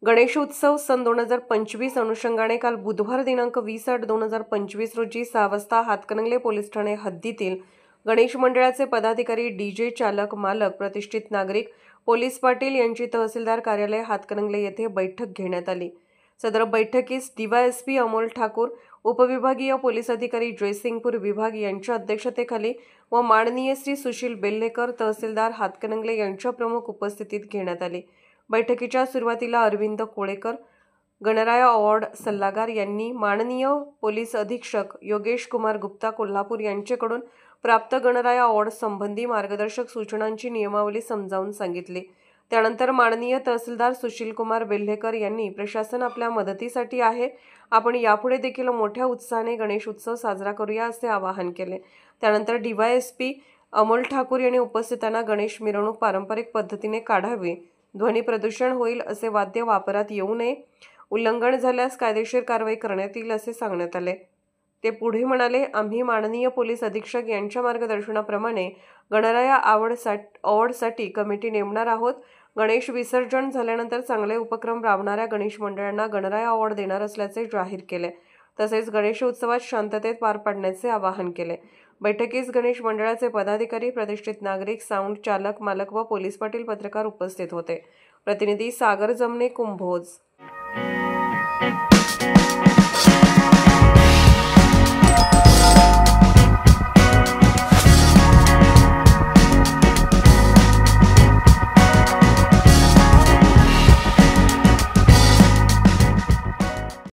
गणेशोत्सव सन 2025 अनुषंगाने काल बुधवार दिनांक 20/8/2025 रोजी 6 वाजता हातकणंगले पोलीस ठाणे हद्दीतील गणेश मंडळाचे पदाधिकारी, डीजे चालक, मालक, प्रतिष्ठित नागरिक, पोलीस पाटील यांची तहसीलदार कार्यालय हातकणंगले येथे बैठक घेण्यात आली। सदर बैठकीस डीवायएसपी अमोल ठाकूर, उपविभागीय पोलीस अधिकारी जयसिंगपूर विभाग यांच्या अध्यक्षतेखाली व माननीय श्री सुशील बेल्हेकर, तहसीलदार हातकणंगले यांच्या प्रमुख उपस्थितीत घेण्यात आली। बैठकीच्या सुरुवातीला अरविंद कोळेकर, गणराया अवॉर्ड सल्लागार यांनी माननीय पोलीस अधीक्षक योगेश कुमार गुप्ता कोल्हापूर यांच्याकडून प्राप्त गणराया अवॉर्ड संबंधी मार्गदर्शक सूचनांची नियमावली समजावून सांगितली। त्यानंतर माननीय तहसीलदार सुशील कुमार बेल्हेकर यांनी प्रशासन आपल्या मदतीसाठी आहे, आपण यापुढे देखील मोठ्या उत्साहाने गणेश उत्सव साजरा करूया असे आवाहन केले। त्यानंतर डीवायएसपी अमोल ठाकूर यांनी उपस्थितांना गणेश मिरवणूक पारंपरिक पद्धतीने काढावी, ध्वनी प्रदूषण होईल, असे वाद्य वापरात येऊ नये, उल्लंघन झाल्यास कायदेशीर कारवाई करण्यात येईल असे सांगण्यात आले। ते पुढे म्हणाले, आम्ही माननीय पोलीस अधीक्षक यांच्या मार्गदर्शनाप्रमाणे गणराया अवॉर्डसाठी कमिटी नेमणार आहोत। गणेश विसर्जन झाल्यानंतर चांगले उपक्रम राबवणाऱ्या गणेश मंडळांना गणराया अवॉर्ड देणार असल्याचे जाहीर केले। तसेच गणेशोत्सवात शांततेत पार पाडण्याचे आवाहन केले। बैठकीस गणेश मंडळाचे पदाधिकारी, प्रतिष्ठित नागरिक, साऊंड चालक, मालक व पोलीस पाटील, पत्रकार उपस्थित होते। प्रतिनिधी सागर जमने, कुंभोज।